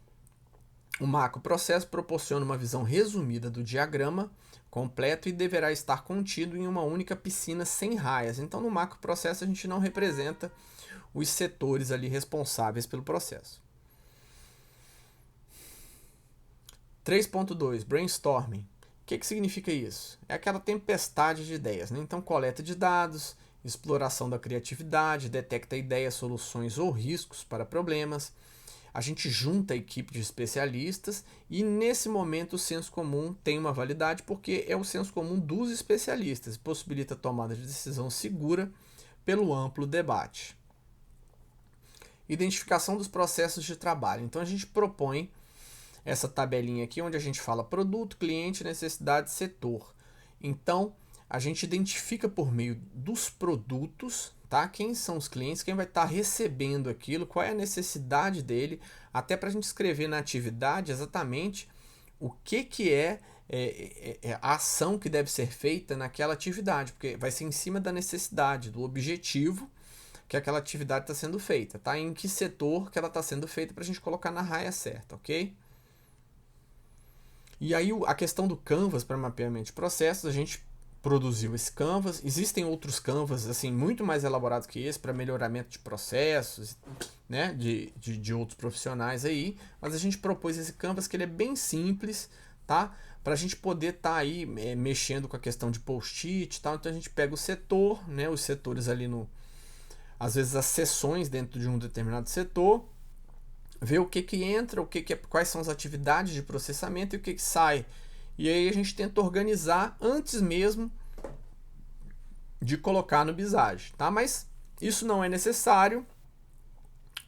O macroprocesso proporciona uma visão resumida do diagrama completo e deverá estar contido em uma única piscina sem raias. Então, no macroprocesso, a gente não representa os setores ali responsáveis pelo processo. 3.2, brainstorming. O que significa isso? É aquela tempestade de ideias, né? Então, coleta de dados, exploração da criatividade, detecta ideias, soluções ou riscos para problemas. A gente junta a equipe de especialistas e, nesse momento, o senso comum tem uma validade porque é o senso comum dos especialistas, possibilita a tomada de decisão segura pelo amplo debate. Identificação dos processos de trabalho. Então, a gente propõe essa tabelinha aqui onde a gente fala produto, cliente, necessidade, setor. Então, a gente identifica por meio dos produtos, tá? Quem são os clientes, quem vai estar recebendo aquilo, qual é a necessidade dele, até para a gente escrever na atividade exatamente o que é a ação que deve ser feita naquela atividade, porque vai ser em cima da necessidade, do objetivo que aquela atividade está sendo feita, tá? Em que setor que ela está sendo feita para a gente colocar na raia certa, ok? E aí a questão do Canvas para mapeamento de processos, a gente produziu esse Canvas. Existem outros Canvas assim, muito mais elaborados que esse para melhoramento de processos, né, de outros profissionais aí, mas a gente propôs esse Canvas que ele é bem simples, tá? Para a gente poder estar aí mexendo com a questão de post-it e tal. Então a gente pega o setor, né, os setores ali às vezes as seções dentro de um determinado setor, ver o que entra, quais são as atividades de processamento e o que sai. E aí a gente tenta organizar antes mesmo de colocar no Visage, tá? Mas isso não é necessário.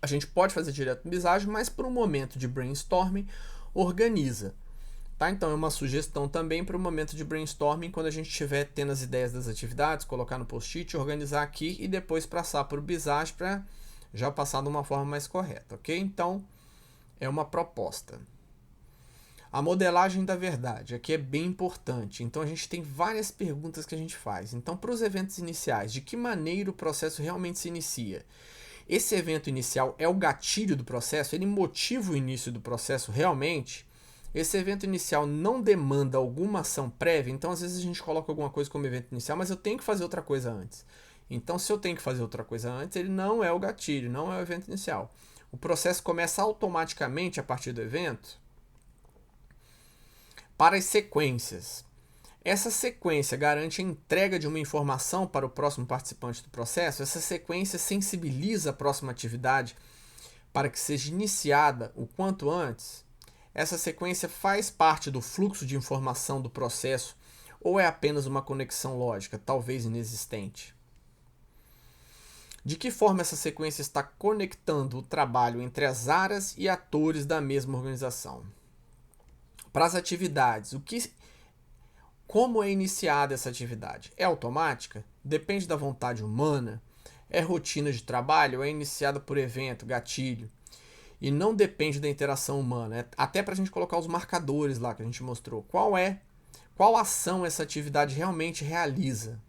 A gente pode fazer direto no Visage, mas para um momento de brainstorming, organiza. Tá? Então é uma sugestão também para o momento de brainstorming, quando a gente estiver tendo as ideias das atividades, colocar no post-it, organizar aqui e depois passar para o Visage para já passar de uma forma mais correta, ok? Então, é uma proposta. A modelagem da verdade, aqui é bem importante. Então, a gente tem várias perguntas que a gente faz. Então, para os eventos iniciais, de que maneira o processo realmente se inicia? Esse evento inicial é o gatilho do processo? Ele motiva o início do processo realmente? Esse evento inicial não demanda alguma ação prévia? Então, às vezes a gente coloca alguma coisa como evento inicial, mas eu tenho que fazer outra coisa antes. Então, se eu tenho que fazer outra coisa antes, ele não é o gatilho, não é o evento inicial. O processo começa automaticamente a partir do evento. Para as sequências. Essa sequência garante a entrega de uma informação para o próximo participante do processo. Essa sequência sensibiliza a próxima atividade para que seja iniciada o quanto antes. Essa sequência faz parte do fluxo de informação do processo ou é apenas uma conexão lógica, talvez inexistente? De que forma essa sequência está conectando o trabalho entre as áreas e atores da mesma organização? Para as atividades, como é iniciada essa atividade? É automática? Depende da vontade humana? É rotina de trabalho? É iniciada por evento, gatilho? E não depende da interação humana. Até para a gente colocar os marcadores lá que a gente mostrou. Qual ação essa atividade realmente realiza?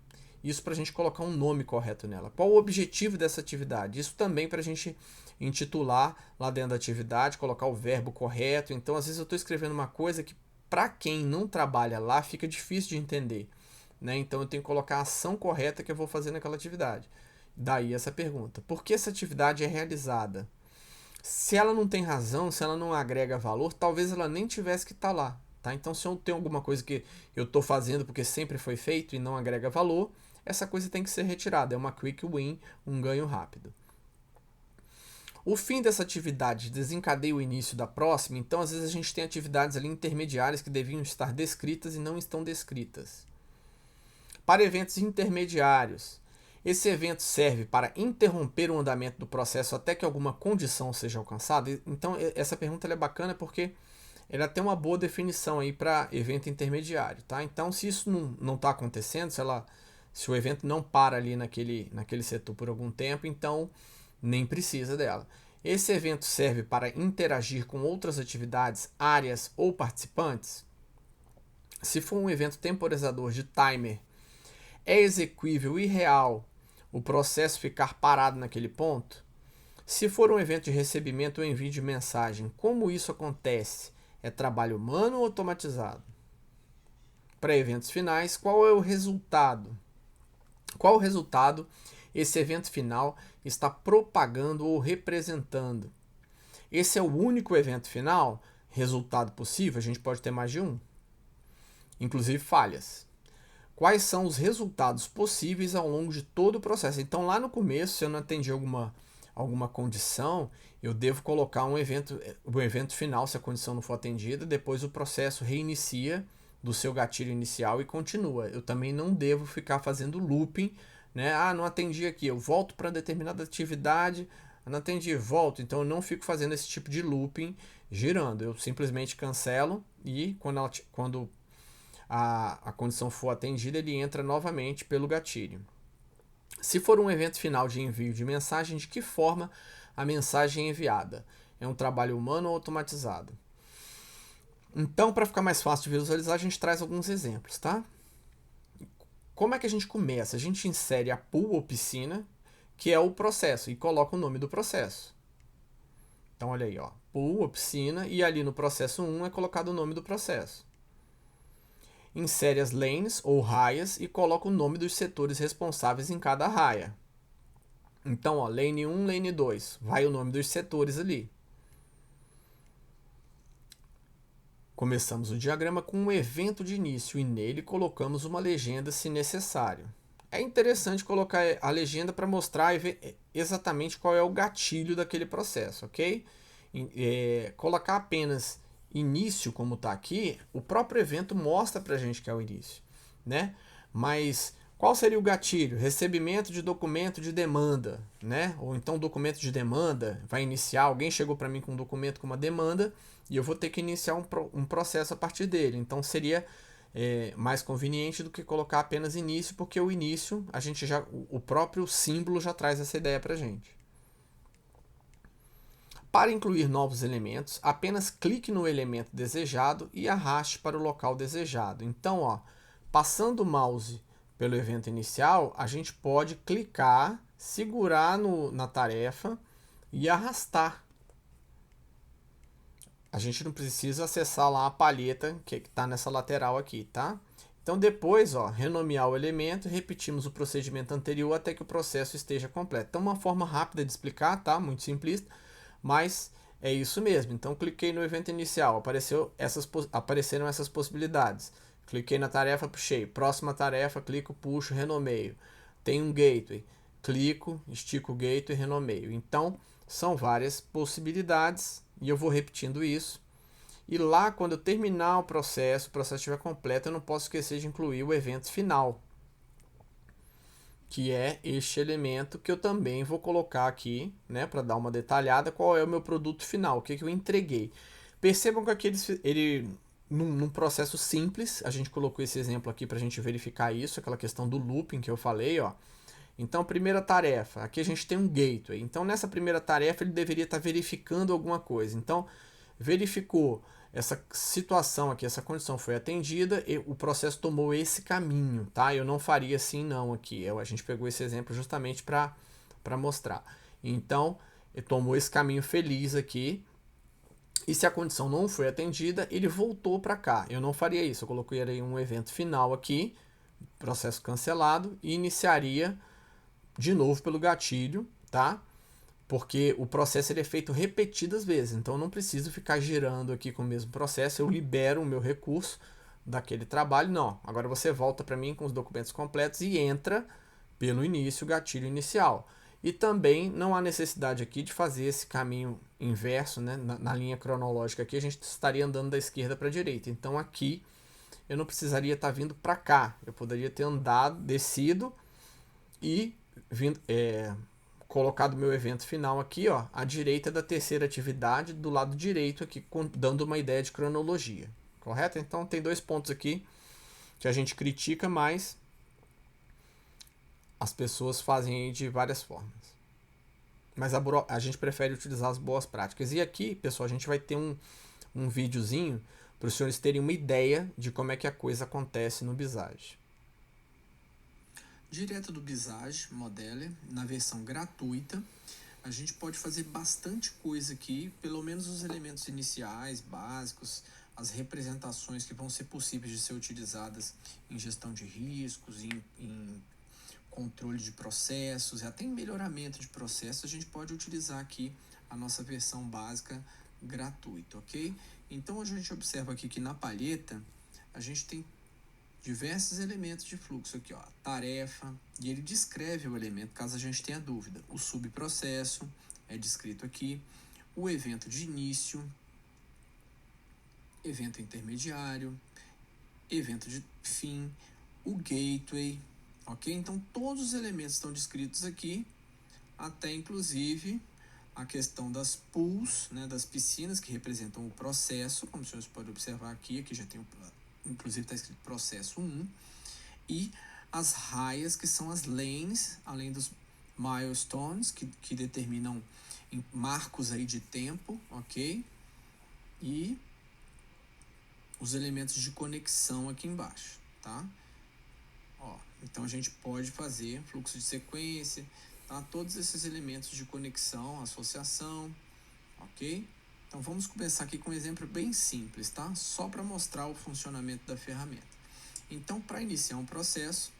Isso para a gente colocar um nome correto nela. Qual o objetivo dessa atividade? Isso também para a gente intitular lá dentro da atividade, colocar o verbo correto. Então, às vezes eu estou escrevendo uma coisa que para quem não trabalha lá fica difícil de entender. Né? Então eu tenho que colocar a ação correta que eu vou fazer naquela atividade. Daí essa pergunta. Por que essa atividade é realizada? Se ela não tem razão, se ela não agrega valor, talvez ela nem tivesse que estar lá. Tá? Então, se eu tenho alguma coisa que eu estou fazendo porque sempre foi feito e não agrega valor, essa coisa tem que ser retirada. É uma quick win, um ganho rápido. O fim dessa atividade desencadeia o início da próxima, então às vezes a gente tem atividades ali intermediárias que deviam estar descritas e não estão descritas. Para eventos intermediários, esse evento serve para interromper o andamento do processo até que alguma condição seja alcançada? Então, essa pergunta é bacana porque ela tem uma boa definição aí para evento intermediário. Tá? Então, se isso não está acontecendo, se o evento não para ali naquele setor por algum tempo, então nem precisa dela. Esse evento serve para interagir com outras atividades, áreas ou participantes? Se for um evento temporizador de timer, é exequível e real o processo ficar parado naquele ponto? Se for um evento de recebimento ou envio de mensagem, como isso acontece? É trabalho humano ou automatizado? Para eventos finais, qual é o resultado? Qual o resultado esse evento final está propagando ou representando? Esse é o único evento final? Resultado possível? A gente pode ter mais de um. Inclusive falhas. Quais são os resultados possíveis ao longo de todo o processo? Então, lá no começo, se eu não atendi alguma condição, eu devo colocar o evento final, se a condição não for atendida, depois o processo reinicia do seu gatilho inicial e continua. Eu também não devo ficar fazendo looping, né? Ah, não atendi aqui, eu volto para determinada atividade, não atendi, volto. Então eu não fico fazendo esse tipo de looping girando. Eu simplesmente cancelo e quando a condição for atendida, ele entra novamente pelo gatilho. Se for um evento final de envio de mensagem, de que forma a mensagem é enviada? É um trabalho humano ou automatizado? Então, para ficar mais fácil de visualizar, a gente traz alguns exemplos, tá? Como é que a gente começa? A gente insere a pool ou piscina, que é o processo, e coloca o nome do processo. Então, olha aí, ó, pool ou piscina, e ali no processo 1 é colocado o nome do processo. Insere as lanes ou raias e coloca o nome dos setores responsáveis em cada raia. Então, ó, lane 1, lane 2, vai o nome dos setores ali. Começamos o diagrama com um evento de início e nele colocamos uma legenda se necessário. É interessante colocar a legenda para mostrar exatamente qual é o gatilho daquele processo, ok? Colocar apenas início, como está aqui, o próprio evento mostra para a gente que é o início, né? Mas qual seria o gatilho? Recebimento de documento de demanda, né? Ou então documento de demanda vai iniciar, alguém chegou para mim com um documento com uma demanda e eu vou ter que iniciar um processo a partir dele. Então seria mais conveniente do que colocar apenas início, porque o início, o próprio símbolo já traz essa ideia para a gente. Para incluir novos elementos, apenas clique no elemento desejado e arraste para o local desejado. Então, ó, passando o mouse pelo evento inicial, a gente pode clicar, segurar na tarefa e arrastar. A gente não precisa acessar lá a palheta que está nessa lateral aqui, tá? Então depois, ó, renomear o elemento e repetimos o procedimento anterior até que o processo esteja completo. Então uma forma rápida de explicar, tá? Muito simplista, mas é isso mesmo. Então cliquei no evento inicial, apareceram essas possibilidades. Cliquei na tarefa, puxei. Próxima tarefa, clico, puxo, renomeio. Tem um gateway. Clico, estico o gateway, renomeio. Então, são várias possibilidades e eu vou repetindo isso. E lá, quando eu terminar o processo estiver completo, eu não posso esquecer de incluir o evento final, que é este elemento que eu também vou colocar aqui, né, para dar uma detalhada, qual é o meu produto final, o que eu entreguei. Percebam que aqui ele num processo simples, a gente colocou esse exemplo aqui para a gente verificar isso, aquela questão do looping que eu falei, ó. Então, primeira tarefa, aqui a gente tem um gateway. Então, nessa primeira tarefa, ele deveria estar verificando alguma coisa. Então, verificou essa situação aqui, essa condição foi atendida, e o processo tomou esse caminho, tá? Eu não faria assim não aqui. A gente pegou esse exemplo justamente para mostrar. Então, ele tomou esse caminho feliz aqui. E se a condição não foi atendida, ele voltou para cá. Eu não faria isso. Eu colocaria um evento final aqui, processo cancelado, e iniciaria de novo pelo gatilho, tá? Porque o processo ele é feito repetidas vezes, então eu não preciso ficar girando aqui com o mesmo processo, eu libero o meu recurso daquele trabalho, não. Agora você volta para mim com os documentos completos e entra pelo início, o gatilho inicial. E também não há necessidade aqui de fazer esse caminho inverso, né? Na linha cronológica aqui a gente estaria andando da esquerda para a direita. Então aqui eu não precisaria estar vindo para cá, eu poderia ter andado, descido e vindo, colocado meu evento final aqui, ó, à direita da terceira atividade, do lado direito aqui, dando uma ideia de cronologia, correto? Então tem dois pontos aqui que a gente critica, mas as pessoas fazem aí de várias formas. Mas a gente prefere utilizar as boas práticas. E aqui, pessoal, a gente vai ter um videozinho para os senhores terem uma ideia de como é que a coisa acontece no Visage. Direto do Visage Modeler, na versão gratuita, a gente pode fazer bastante coisa aqui, pelo menos os elementos iniciais, básicos, as representações que vão ser possíveis de ser utilizadas em gestão de riscos, em controle de processos e até em melhoramento de processos, a gente pode utilizar aqui a nossa versão básica gratuita, ok? Então a gente observa aqui que na palheta a gente tem diversos elementos de fluxo aqui, ó, tarefa, e ele descreve o elemento caso a gente tenha dúvida. O subprocesso é descrito aqui, o evento de início, evento intermediário, evento de fim, o gateway, ok? Então todos os elementos estão descritos aqui, até inclusive a questão das pools, né, das piscinas que representam o processo, como os senhores podem observar aqui já tem inclusive está escrito processo 1, e as raias, que são as lanes, além dos milestones, que determinam marcos aí de tempo, ok? E os elementos de conexão aqui embaixo, tá? Ó, então a gente pode fazer fluxo de sequência, tá? Todos esses elementos de conexão, associação, ok? Então vamos começar aqui com um exemplo bem simples, tá? Só para mostrar o funcionamento da ferramenta. Então, para iniciar um processo,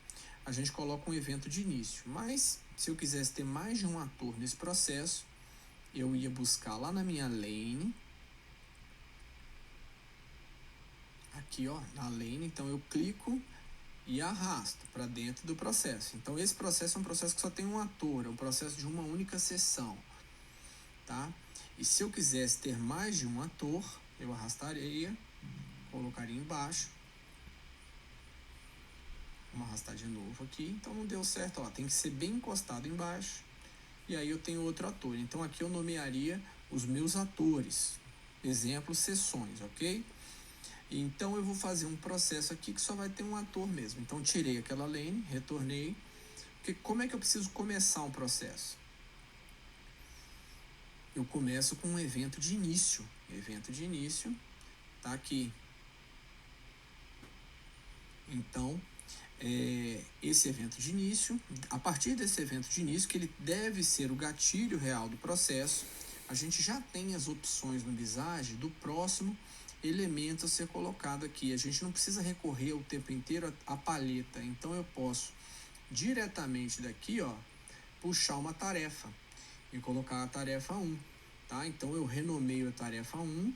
a gente coloca um evento de início. Mas, se eu quisesse ter mais de um ator nesse processo, eu ia buscar lá na minha lane. Aqui, ó, na lane. Então, eu clico e arrasto para dentro do processo. Então, esse processo é um processo que só tem um ator. É um processo de uma única sessão, tá? E se eu quisesse ter mais de um ator, eu arrastaria, colocaria embaixo. Vamos arrastar de novo aqui. Então não deu certo, ó, tem que ser bem encostado embaixo. E aí eu tenho outro ator. Então aqui eu nomearia os meus atores. Exemplo, sessões, ok? Então eu vou fazer um processo aqui que só vai ter um ator mesmo. Então tirei aquela lane, retornei. Porque como é que eu preciso começar um processo? Eu começo com um evento de início. Evento de início tá aqui. Então, esse evento de início, a partir desse evento de início, que ele deve ser o gatilho real do processo, a gente já tem as opções no Visage do próximo elemento a ser colocado aqui. A gente não precisa recorrer o tempo inteiro à palheta. Então, eu posso diretamente daqui, ó, puxar uma tarefa e colocar a tarefa 1, tá? Então eu renomeio a tarefa 1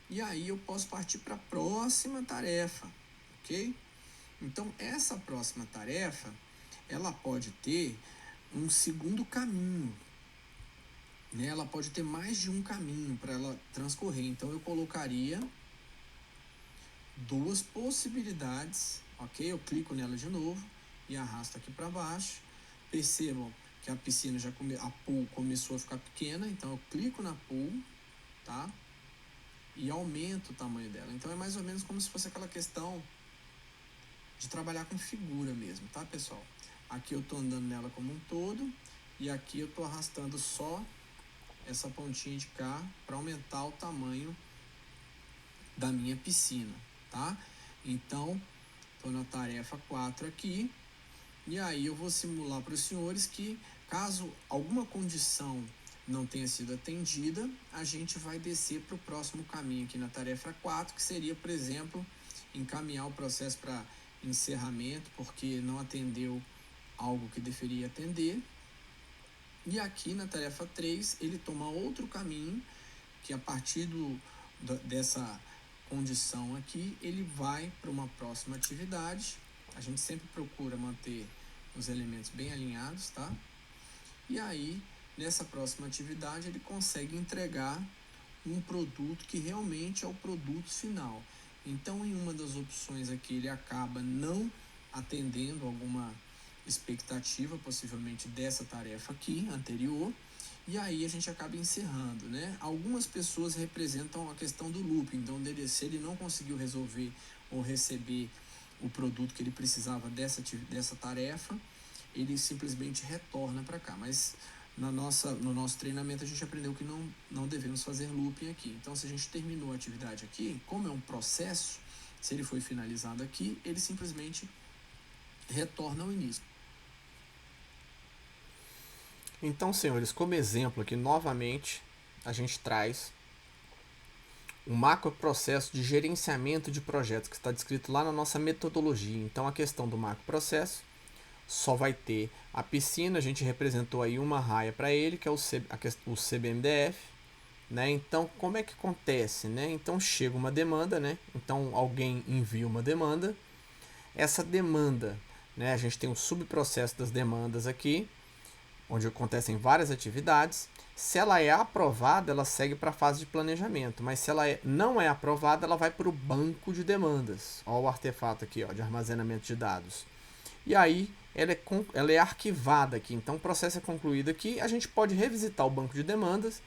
e aí eu posso partir para a próxima tarefa, ok? Então essa próxima tarefa, ela pode ter um segundo caminho, né? Ela pode ter mais de um caminho para ela transcorrer. Então eu colocaria duas possibilidades, ok? Eu clico nela de novo e arrasto aqui para baixo. Percebam que a piscina a pool começou a ficar pequena, então eu clico na pool, tá? E aumento o tamanho dela. Então é mais ou menos como se fosse aquela questão de trabalhar com figura mesmo, tá, pessoal? Aqui eu tô andando nela como um todo e aqui eu tô arrastando só essa pontinha de cá para aumentar o tamanho da minha piscina, tá? Então, tô na tarefa 4 aqui e aí eu vou simular para os senhores que caso alguma condição não tenha sido atendida, a gente vai descer para o próximo caminho aqui na tarefa 4, que seria, por exemplo, encaminhar o processo para encerramento, porque não atendeu algo que deveria atender. E aqui na tarefa 3, ele toma outro caminho, que a partir dessa condição aqui, ele vai para uma próxima atividade. A gente sempre procura manter os elementos bem alinhados, tá? E aí, nessa próxima atividade, ele consegue entregar um produto que realmente é o produto final. Então, em uma das opções aqui, ele acaba não atendendo alguma expectativa, possivelmente dessa tarefa aqui, anterior, e aí a gente acaba encerrando, né? Algumas pessoas representam a questão do loop, então se ele não conseguiu resolver ou receber o produto que ele precisava dessa tarefa, ele simplesmente retorna para cá, mas no nosso treinamento a gente aprendeu que não devemos fazer looping aqui. Então, se a gente terminou a atividade aqui, como é um processo, se ele foi finalizado aqui, ele simplesmente retorna ao início. Então, senhores, como exemplo aqui, novamente, a gente traz um macroprocesso de gerenciamento de projetos que está descrito lá na nossa metodologia. Então, a questão do macroprocesso só vai ter a piscina, a gente representou aí uma raia para ele, que é o CBMDF, né? Então, como é que acontece, né? Então, chega uma demanda, né? Então, alguém envia uma demanda. Essa demanda, né? A gente tem um subprocesso das demandas aqui, onde acontecem várias atividades. Se ela é aprovada, ela segue para a fase de planejamento, mas se ela não é aprovada, ela vai para o banco de demandas. Olha o artefato aqui, ó, de armazenamento de dados. E aí ela é arquivada aqui. Então o processo é concluído aqui. A gente pode revisitar o banco de demandas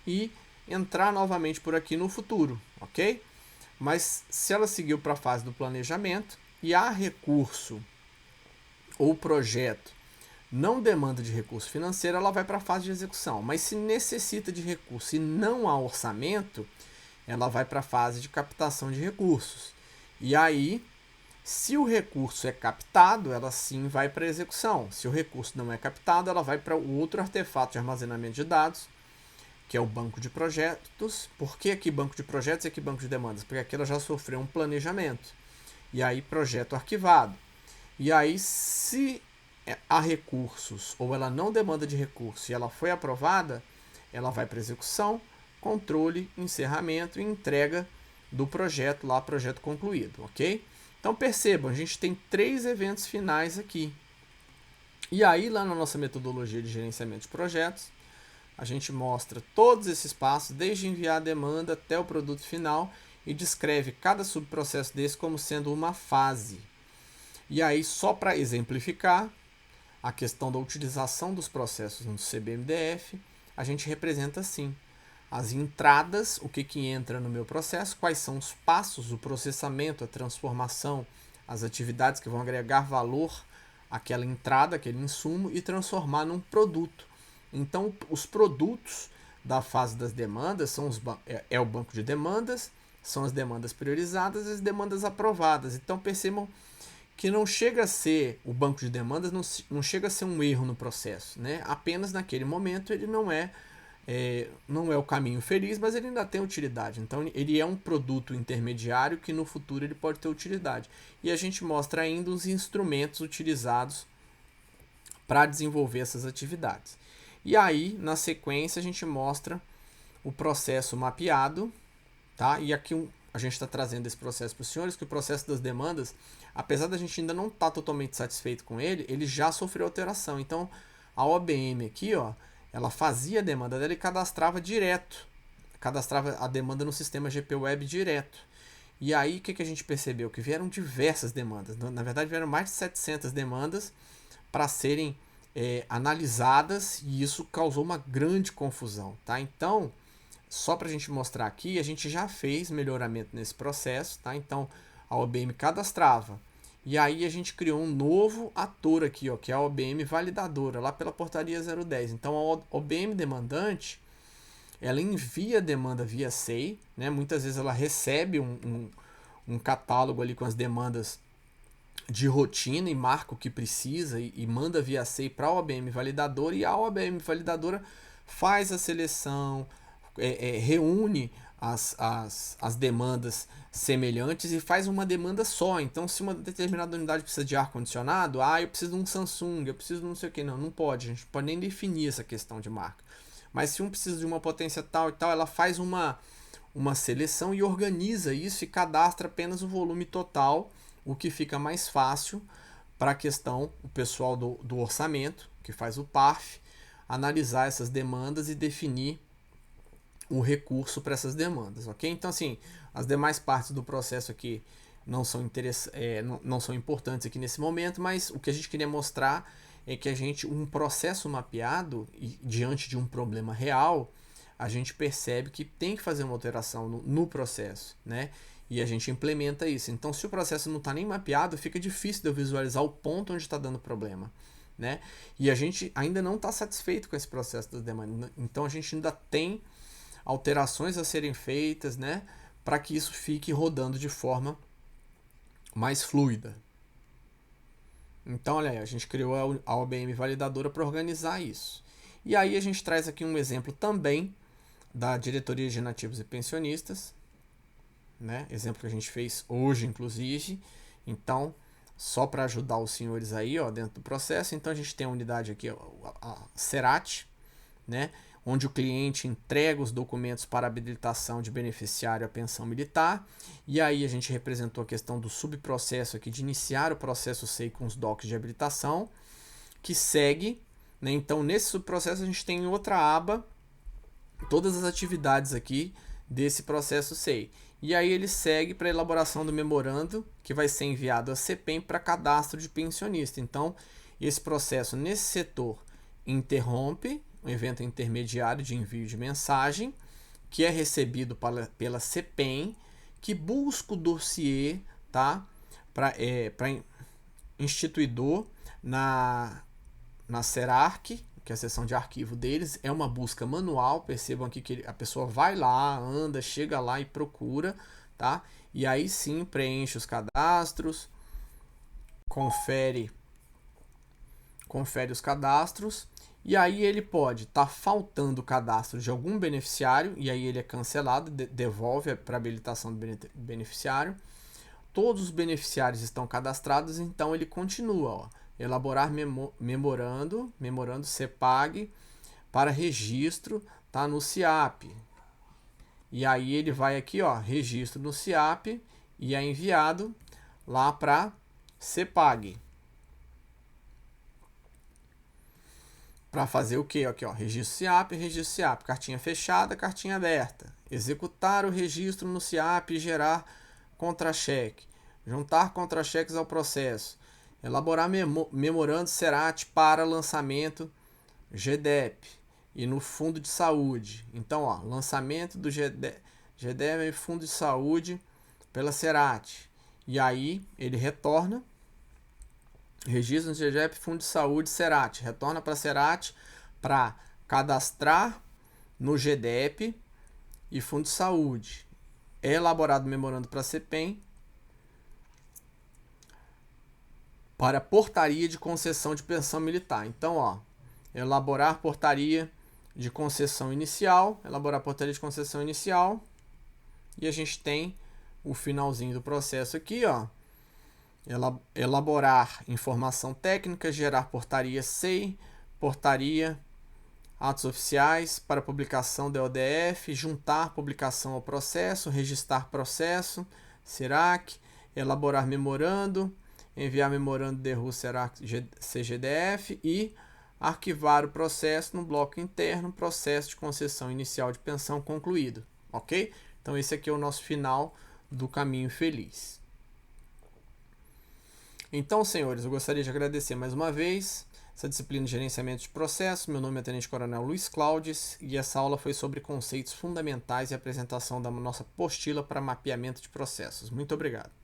e entrar novamente por aqui no futuro, ok? Mas se ela seguiu para a fase do planejamento e há recurso ou projeto não demanda de recurso financeiro, ela vai para a fase de execução. Mas se necessita de recurso e não há orçamento, ela vai para a fase de captação de recursos. E aí, se o recurso é captado, ela sim vai para a execução. Se o recurso não é captado, ela vai para o outro artefato de armazenamento de dados, que é o banco de projetos. Por que aqui banco de projetos e aqui banco de demandas? Porque aqui ela já sofreu um planejamento. E aí, projeto arquivado. E aí, se há recursos ou ela não demanda de recurso e ela foi aprovada, ela vai para execução, controle, encerramento e entrega do projeto lá, projeto concluído, ok? Então percebam, a gente tem 3 eventos finais aqui. E aí lá na nossa metodologia de gerenciamento de projetos, a gente mostra todos esses passos, desde enviar a demanda até o produto final e descreve cada subprocesso desse como sendo uma fase. E aí, só para exemplificar a questão da utilização dos processos no CBMDF, a gente representa assim as entradas, o que entra no meu processo, quais são os passos, o processamento, a transformação, as atividades que vão agregar valor àquela entrada, aquele insumo e transformar num produto. Então, os produtos da fase das demandas são é o banco de demandas, são as demandas priorizadas e as demandas aprovadas. Então, percebam que não chega a ser, o banco de demandas não chega a ser um erro no processo, né? Apenas naquele momento ele não é o caminho feliz, mas ele ainda tem utilidade. Então ele é um produto intermediário que no futuro ele pode ter utilidade. E a gente mostra ainda os instrumentos utilizados para desenvolver essas atividades. E aí, na sequência, a gente mostra o processo mapeado, tá? E aqui a gente está trazendo esse processo para os senhores, que o processo das demandas, apesar da gente ainda não estar totalmente satisfeito com ele, ele já sofreu alteração. Então, a OBM aqui, ó, ela fazia a demanda dela e cadastrava direto. Cadastrava a demanda no sistema GP Web direto. E aí, o que a gente percebeu? Que vieram diversas demandas. Na verdade, vieram mais de 700 demandas para serem analisadas, e isso causou uma grande confusão, tá? Então, só para a gente mostrar aqui, a gente já fez melhoramento nesse processo, tá? Então, a OBM cadastrava. E aí a gente criou um novo ator aqui, ó, que é a OBM validadora, lá pela portaria 010. Então, a OBM demandante, ela envia a demanda via SEI, né? Muitas vezes ela recebe um catálogo ali com as demandas de rotina e marca o que precisa e manda via SEI para a OBM validadora, e a OBM validadora faz a seleção, reúne as demandas semelhantes e faz uma demanda só. Então, se uma determinada unidade precisa de ar-condicionado, eu preciso de um Samsung, eu preciso de não sei o que, não pode, a gente pode nem definir essa questão de marca. Mas se um precisa de uma potência tal e tal, ela faz uma seleção e organiza isso e cadastra apenas o volume total, o que fica mais fácil para a questão, o pessoal do orçamento, que faz o PARF, analisar essas demandas e definir o recurso para essas demandas, ok? Então, assim, as demais partes do processo aqui não são importantes aqui nesse momento, mas o que a gente queria mostrar é que um processo mapeado e diante de um problema real, a gente percebe que tem que fazer uma alteração no processo, né? E a gente implementa isso. Então, se o processo não está nem mapeado, fica difícil de eu visualizar o ponto onde está dando problema, né? E a gente ainda não está satisfeito com esse processo das demandas. Então, a gente ainda tem alterações a serem feitas, né? Para que isso fique rodando de forma mais fluida. Então, olha aí, a gente criou a OBM validadora para organizar isso. E aí a gente traz aqui um exemplo também da Diretoria de Nativos e Pensionistas, né? Exemplo que a gente fez hoje, inclusive. Então, só para ajudar os senhores aí, ó, dentro do processo. Então, a gente tem a unidade aqui, a CERAT, né? Onde o cliente entrega os documentos para habilitação de beneficiário à pensão militar. E aí a gente representou a questão do subprocesso aqui, de iniciar o processo SEI com os docs de habilitação, que segue, né? Então, nesse subprocesso a gente tem outra aba, todas as atividades aqui desse processo SEI. E aí ele segue para a elaboração do memorando, que vai ser enviado à CPEM para cadastro de pensionista. Então, esse processo nesse setor interrompe, um evento intermediário de envio de mensagem, que é recebido pela CPEM, que busca o dossiê, tá? Para instituidor na CERARC, que é a seção de arquivo deles. É uma busca manual, percebam aqui que a pessoa vai lá, anda, chega lá e procura, tá? E aí sim preenche os cadastros, confere os cadastros, e aí ele pode estar faltando o cadastro de algum beneficiário, e aí ele é cancelado, devolve para habilitação do beneficiário. Todos os beneficiários estão cadastrados, então ele continua, ó, elaborar memorando CEPAG para registro, tá, no CIAP. E aí ele vai aqui, ó, registro no CIAP, e é enviado lá para CEPAG. Para fazer o que? Aqui, ó, registro CIAP, cartinha fechada, cartinha aberta. Executar o registro no CIAP e gerar contra-cheque. Juntar contra-cheques ao processo. Elaborar memorando CERAT para lançamento GDEP e no fundo de saúde. Então, ó, lançamento do GDEP e fundo de saúde pela CERAT. E aí ele retorna. Registro no GDEP, fundo de saúde, CERAT. Retorna para a CERAT para cadastrar no GDEP e fundo de saúde. É elaborado memorando para a CPEM para portaria de concessão de pensão militar. Então, ó, elaborar portaria de concessão inicial, e a gente tem o finalzinho do processo aqui, ó. Elaborar informação técnica, gerar portaria SEI, portaria, atos oficiais para publicação da ODF, juntar publicação ao processo, registrar processo, CERAC, elaborar memorando, enviar memorando de RU CERAC CGDF e arquivar o processo no bloco interno, processo de concessão inicial de pensão concluído, ok? Então esse aqui é o nosso final do caminho feliz. Então, senhores, eu gostaria de agradecer mais uma vez essa disciplina de gerenciamento de processos. Meu nome é Tenente Coronel Luiz Cláudio e essa aula foi sobre conceitos fundamentais e apresentação da nossa apostila para mapeamento de processos. Muito obrigado.